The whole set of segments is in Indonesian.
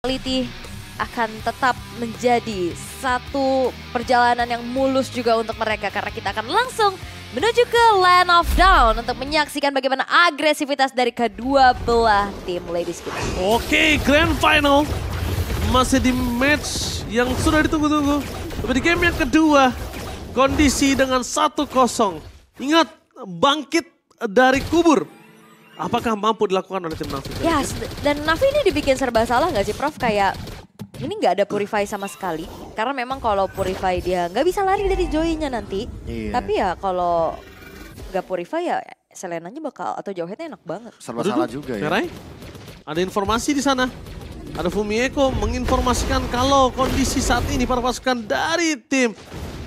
Vitality akan tetap menjadi satu perjalanan yang mulus juga untuk mereka. Karena kita akan langsung menuju ke Land of Dawn untuk menyaksikan bagaimana agresivitas dari kedua belah tim ladies kita. Oke, Grand Final. Masih di match yang sudah ditunggu-tunggu. Tapi di game yang kedua, kondisi dengan 1-0. Ingat, bangkit dari kubur. Apakah mampu dilakukan oleh tim Navi? Yes, dan Navi ini dibikin serba salah nggak sih Prof? Kayak ini nggak ada Purify sama sekali. Karena memang kalau Purify dia nggak bisa lari dari Joy-nya nanti. Iya. Tapi ya kalau nggak Purify ya Selenanya bakal atau Jauheadnya enak banget. Serba salah juga ya. Merai, ada informasi di sana. Ada Fumieko menginformasikan kalau kondisi saat ini para pasukan dari tim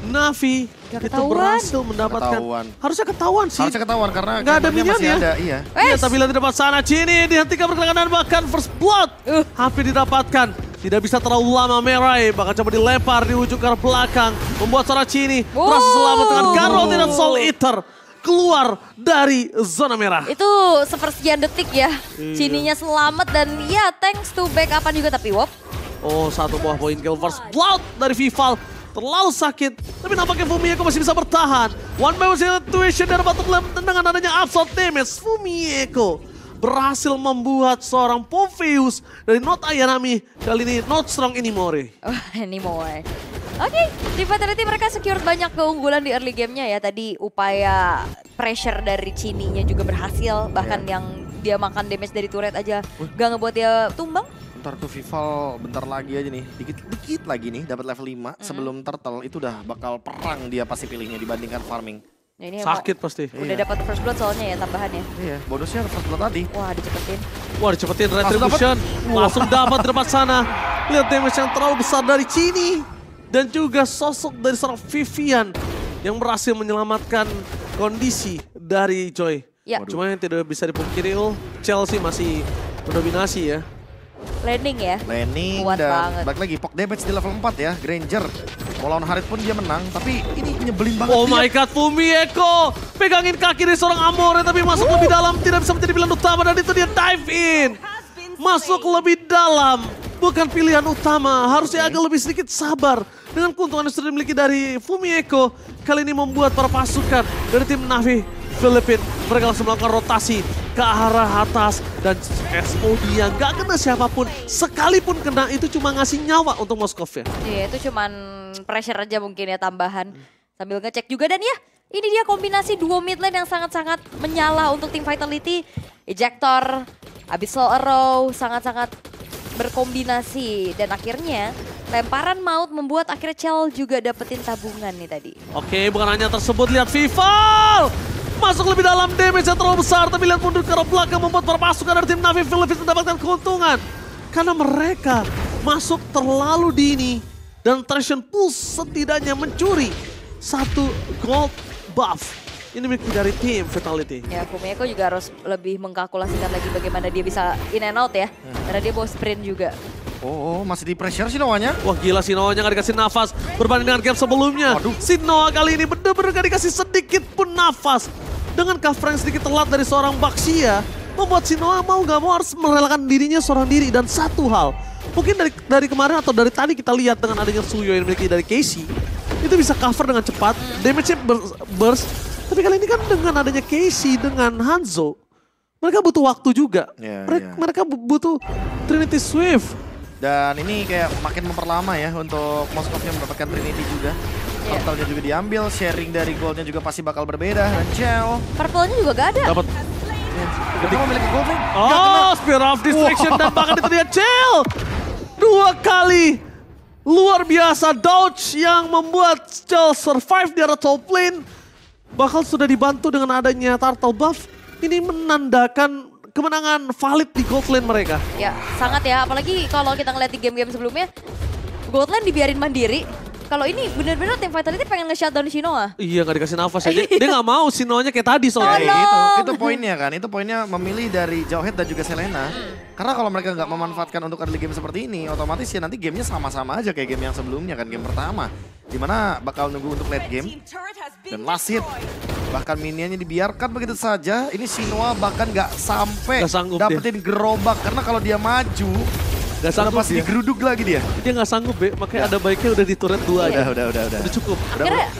Navi Gak itu ketahuan. berhasil mendapatkan. Ketahuan. Harusnya ketahuan sih. Harusnya ketahuan karena Nggak ada gambarnya masih minion ya? ada, iya. Iya, tapi lihat di depan sana Cini dihentikan pergerakan dan bahkan first blood hampir didapatkan. Tidak bisa terlalu lama Merai, bahkan coba dilempar di ujung ke arah belakang. Membuat seorang Cini berhasil selamat dengan Garrot dan Soul Eater keluar dari zona merah. Itu sepersekian detik ya. Cininya selamat dan ya thanks to backupan juga tapi wop. Oh, satu buah poin kill first blood dari Vival. Terlalu sakit, tapi nampaknya Fumieko masih bisa bertahan. One by one situation dari bottom lane dengan adanya absolute damage. Fumieko berhasil membuat seorang Popheus dari Not Ayanami kali ini not strong anymore. Oh, anymore. Oke, di Vitality mereka secure banyak keunggulan di early game-nya ya. Tadi upaya pressure dari Cininya juga berhasil. Bahkan yang dia makan damage dari turret aja gak ngebuat dia tumbang. Ntar tuh Vival bentar lagi aja nih, dikit lagi nih dapat level 5 sebelum turtle itu udah bakal perang dia pasti pilihnya dibandingkan farming. Nah, ini Sakit pasti. udah dapat first blood soalnya ya tambahannya. Iya, bonusnya first blood tadi. Wah, dicepetin. Wah, dicepetin retribution. Langsung dapat di depan sana. Lihat damage yang terlalu besar dari Cini. Dan juga sosok dari seorang Vivian yang berhasil menyelamatkan kondisi dari Joy. Ya. Cuma yang tidak bisa dipungkiri, Chelsea masih mendominasi ya. Landing ya. Landing Kuat dan banget. balik lagi poke damage di level 4 ya. Granger. Mau lawan Harit pun dia menang, tapi ini nyebelin banget. Oh dia. my god, Fumieko pegangin kaki dari seorang Amore tapi masuk lebih dalam, tidak bisa menjadi pilihan utama dan itu dia dive in. Masuk lebih dalam, bukan pilihan utama, harusnya agak lebih sedikit sabar. Dengan keuntungan yang sudah dimiliki dari Fumieko, kali ini membuat para pasukan dari tim Navi Filipina mereka langsung melakukan rotasi ke arah atas dan SOD yang gak kena siapapun, sekalipun kena itu cuma ngasih nyawa untuk Moskov ya. Iya, itu cuman pressure aja mungkin ya tambahan. Sambil ngecek juga dan ya, ini dia kombinasi duo mid lane yang sangat-sangat menyala untuk tim Vitality. Ejector, Abyssal Arrow sangat-sangat berkombinasi dan akhirnya lemparan maut membuat akhirnya Chell juga dapetin tabungan nih tadi. Oke, bukan hanya tersebut, lihat Vival! Masuk lebih dalam, damage yang terlalu besar, tapi lihat mundur ke arah belakang membuat para pasukan dari tim Navi Philippines mendapatkan keuntungan. Karena mereka masuk terlalu dini dan Treasure Pulse setidaknya mencuri satu gold buff. Ini milik dari tim Vitality. Ya, Fumieko juga harus lebih mengkalkulasikan lagi bagaimana dia bisa in and out ya. Karena dia bawa sprint juga. Oh, masih di pressure sih lawannya. Wah gila, Sinoa-nya gak dikasih nafas berbanding dengan game sebelumnya. Waduh. Sinoa kali ini bener-bener gak dikasih sedikit pun nafas. Dengan cover yang sedikit telat dari seorang Baxia, membuat Sinoa mau gak mau harus merelakan dirinya seorang diri. Dan satu hal, mungkin dari kemarin atau dari tadi kita lihat dengan adanya Suyo yang dimiliki dari Casey, itu bisa cover dengan cepat, damage-nya burst. Tapi kali ini kan dengan adanya Casey dengan Hanzo, mereka butuh waktu juga. Mereka butuh Trinity Swift. Dan ini kayak makin memperlama ya untuk Moskovnya mendapatkan Trinity juga. Totalnya juga diambil, sharing dari goldnya juga pasti bakal berbeda. Dan Chell. Purple-nya juga gak ada. Dapat. Mereka memiliki gold lane. Oh, Spear of Distraction dan bahkan itu dia Chell. 2 kali. Luar biasa dodge yang membuat Chell survive di arah top lane. Bakal sudah dibantu dengan adanya turtle buff. Ini menandakan kemenangan valid di gold lane mereka. Ya, sangat ya. Apalagi kalau kita ngeliat di game-game sebelumnya, gold lane dibiarin mandiri. Kalau ini bener-bener tim Vitality pengen nge-shutdown Shinoa. Iya, gak dikasih nafas ya. Dia gak mau Sinoanya kayak tadi soalnya. Itu poinnya kan. Itu poinnya memilih dari Jauhead dan juga Selena. Karena kalau mereka nggak memanfaatkan untuk early game seperti ini, otomatis ya nanti gamenya sama-sama aja kayak game yang sebelumnya kan. Game pertama. Dimana bakal nunggu untuk late game. Dan last hit. Bahkan minionnya dibiarkan begitu saja. Ini Shinoa bahkan nggak sampai dapetin gerobak. Karena kalau dia maju, Gak sanggup Lepas dia. digeruduk lagi dia. Dia gak sanggup, Be. Makanya ada baiknya udah di turret 2 aja. Udah. Udah cukup.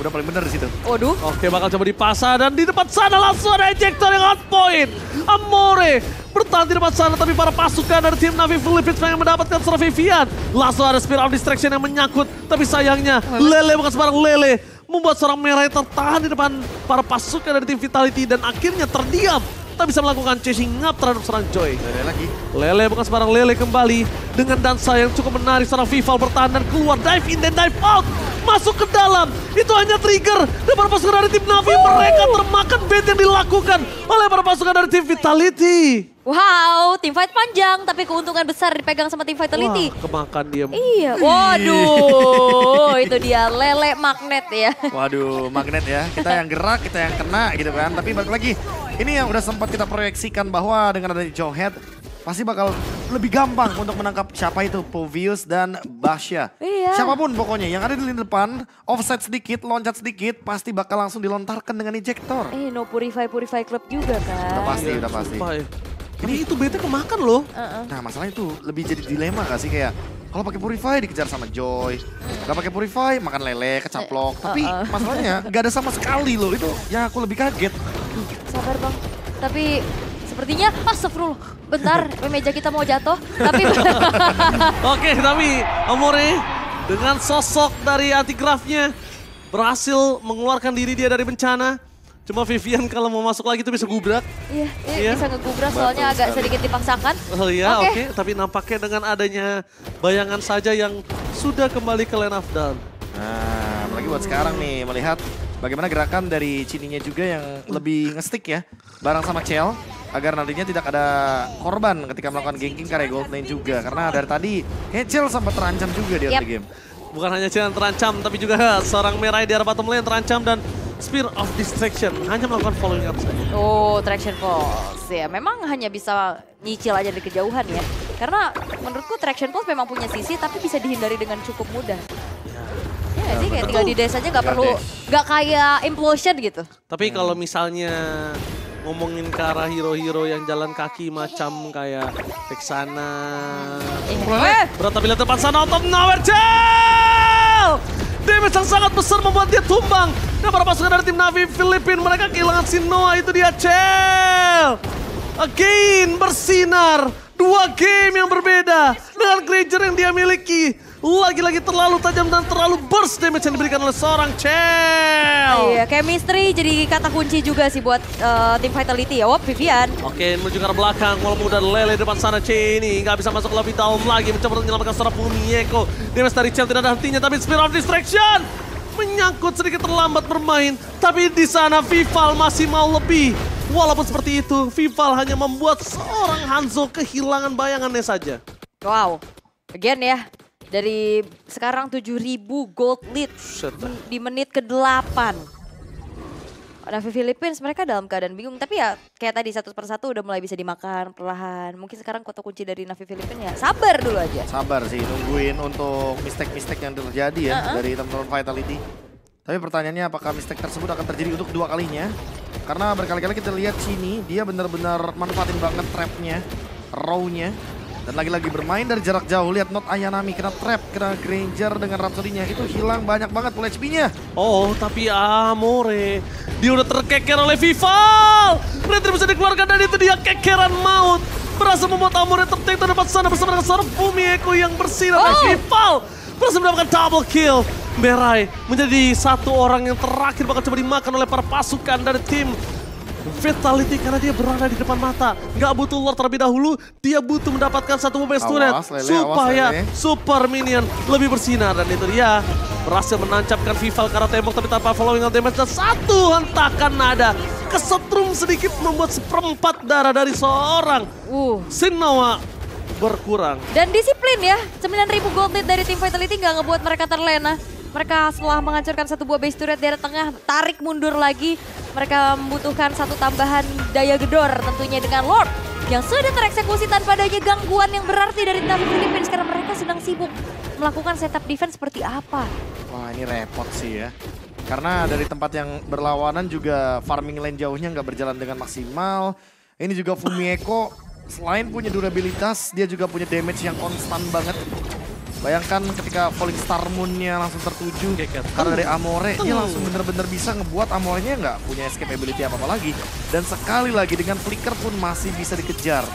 Udah paling bener di situ. Waduh. Oke, bakal coba dipasang dan di depan sana langsung ada ejector yang on point. Amore bertahan di depan sana, tapi para pasukan dari tim Navi Philippines pengen mendapatkan seorang Vivian. Langsung ada Spear of Distraction yang menyangkut, tapi sayangnya Lele bukan sembarang Lele. Membuat seorang merah tertahan di depan para pasukan dari tim Vitality dan akhirnya terdiam. Tak bisa melakukan chasing up terhadap seorang Joy. Lele lagi. Lele bukan sembarang Lele kembali dengan dansa yang cukup menarik. Seorang Vival bertahan dan keluar, dive in dan dive out. Masuk ke dalam, itu hanya trigger. Dan para pasukan dari tim Navi, mereka termakan bait yang dilakukan oleh para pasukan dari tim Vitality. Wow, tim fight panjang tapi keuntungan besar dipegang sama tim Vitality. Wah, kemakan dia. Iya, waduh, itu dia Lele magnet ya. Waduh, magnet ya. Kita yang gerak, kita yang kena gitu kan. Tapi balik lagi, ini yang udah sempat kita proyeksikan bahwa dengan adanya Jowhead, pasti bakal lebih gampang untuk menangkap siapa itu, Povius dan Basya. Iya. Siapapun pokoknya yang ada di lini depan, offset sedikit, loncat sedikit, pasti bakal langsung dilontarkan dengan ejector. No Purify Club juga kan. Udah pasti, udah pasti. Sumpah ya. Ini itu beta kemakan loh. Nah masalahnya itu lebih jadi dilema gak sih, kayak kalau pakai Purify dikejar sama Joy, gak pakai Purify makan lele, kecaplok. Tapi masalahnya gak ada sama sekali loh, itu ya aku lebih kaget. Sabar bang, tapi sepertinya, astagfirullah, bentar meja kita mau jatuh. Tapi Oke, tapi Amore dengan sosok dari anti-grafnya berhasil mengeluarkan diri dia dari bencana. Cuma Vivian kalau mau masuk lagi tuh bisa gubrak. iya, bisa ngegubrak soalnya agak sedikit dipaksakan. Oh iya, Oke. oke. Tapi nampaknya dengan adanya bayangan saja yang sudah kembali ke lane of down. Nah, apalagi buat sekarang nih, melihat bagaimana gerakan dari Cininya juga yang lebih nge-stick ya, bareng sama Chell, agar nantinya tidak ada korban ketika melakukan ganking ke area gold lane juga. Karena dari tadi, kayak Chell sempat terancam juga di early game. Bukan hanya Chen terancam, tapi juga seorang Merai di arah bottom lane terancam dan Spear of Distraction hanya melakukan following up saja. Oh, Traction Pulse ya, memang hanya bisa nyicil aja dari kejauhan ya. Karena menurutku Traction Pulse memang punya sisi tapi bisa dihindari dengan cukup mudah. Ya nggak sih, kayak tinggal di dash aja nggak perlu, nggak kayak Implosion gitu. Tapi kalau misalnya ngomongin ke arah hero-hero yang jalan kaki macam kayak Vexana. Berat tapi lihat depan sana, out of nowhere, Chell! Damage yang sangat besar membuat dia tumbang. Dan para pasukan dari tim Navi Philippines, mereka kehilangan si Noah, itu dia Chell. Again bersinar, 2 game yang berbeda dengan Granger yang dia miliki. Lagi-lagi terlalu tajam dan terlalu burst damage yang diberikan oleh seorang Chell. Iya, chemistry jadi kata kunci juga sih buat tim Vitality ya. Wop, Vivian. Oke, menuju ke arah belakang, walaupun udah Lele depan sana, C ini nggak bisa masuk lebih dalam lagi, mencoba untuk menyelamatkan seorang Fumieko. Damage dari Chell tidak ada hentinya, tapi Spear of Distraction menyangkut sedikit terlambat bermain. Tapi di sana Vival masih mau lebih. Walaupun seperti itu, Vival hanya membuat seorang Hanzo kehilangan bayangannya saja. Wow, again ya. Dari sekarang 7.000 gold lead di menit ke-8. Navi Philippines mereka dalam keadaan bingung. Tapi ya kayak tadi satu persatu udah mulai bisa dimakan perlahan. Mungkin sekarang kota kunci dari Navi Philippines ya sabar dulu aja. Sabar sih, nungguin untuk mistake-mistake yang terjadi ya dari teman-teman Vitality. Tapi pertanyaannya apakah mistake tersebut akan terjadi untuk 2 kalinya? Karena berkali-kali kita lihat sini dia benar-benar manfaatin banget trapnya, row-nya. Dan lagi-lagi bermain dari jarak jauh. Lihat Not Ayanami kena trap, kena Granger dengan Rhapsody-nya. Itu hilang banyak banget full HP-nya. Oh, tapi Amore, dia udah terkeker oleh Vival. Retri bisa dikeluarkan dan itu dia kekeran maut. Berhasil membuat Amore tertengah depan sana bersama dengan seorang Fumieko yang bersinar. Vival berhasil mendapatkan double kill. Merai menjadi satu orang yang terakhir bakal coba dimakan oleh para pasukan dari tim Vitality karena dia berada di depan mata. Nggak butuh lord terlebih dahulu, dia butuh mendapatkan satu momen turret supaya super minion lebih bersinar. Dan itu dia berhasil menancapkan Vival ke arah tembok tapi tanpa following on damage. Dan satu hentakan nada kesetrum sedikit membuat seperempat darah dari seorang Sinoa berkurang. Dan disiplin ya, 9.000 gold lead dari tim Vitality nggak ngebuat mereka terlena. Mereka setelah menghancurkan satu buah base turret di tengah, tarik mundur lagi. Mereka membutuhkan satu tambahan daya gedor tentunya dengan Lord yang sudah tereksekusi tanpa adanya gangguan yang berarti dari Navi Philippines karena mereka sedang sibuk melakukan setup defense seperti apa. Wah ini repot sih ya. Karena dari tempat yang berlawanan juga farming lane jauhnya nggak berjalan dengan maksimal. Ini juga Fumieko selain punya durabilitas, dia juga punya damage yang konstan banget. Bayangkan ketika Falling Star Moon-nya langsung tertuju karena dari Amore, dia langsung bener-bener bisa ngebuat Amore-nya nggak punya escape ability apa-apa lagi. Dan sekali lagi dengan flicker pun masih bisa dikejar.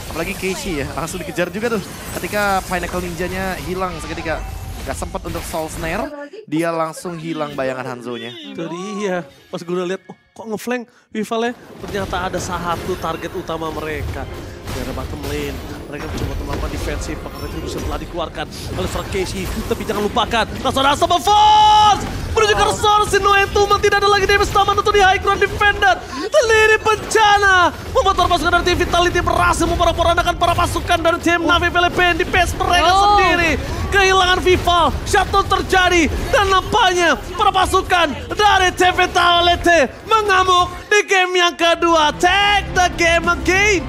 Apalagi Keishi ya, langsung dikejar juga tuh. Ketika Pinnacle Ninja-nya hilang seketika. Gak sempat untuk Soul Snare, dia langsung hilang bayangan Hanzo-nya. Itu dia, pas gue udah lihat, oh, kok ngeflank Vivalnya, ternyata ada satu target utama mereka. Dari bottom lane, mereka mencoba melakukan defensif, maka retribution telah dikeluarkan oleh seorang Keishi. Tapi jangan lupakan, langsung ada Summer Force! Menuju ke resource, Noentuman tidak ada lagi damage taman untuk di high ground defender. Lini bencana, membuat pasukan dari tim Vitality berhasil memporak-porandakan para pasukan dari tim Navi Philippines di base mereka sendiri. Kehilangan Vival, shutdown terjadi, dan nampaknya para pasukan dari tim Vitality mengamuk di game yang kedua. Take the game again.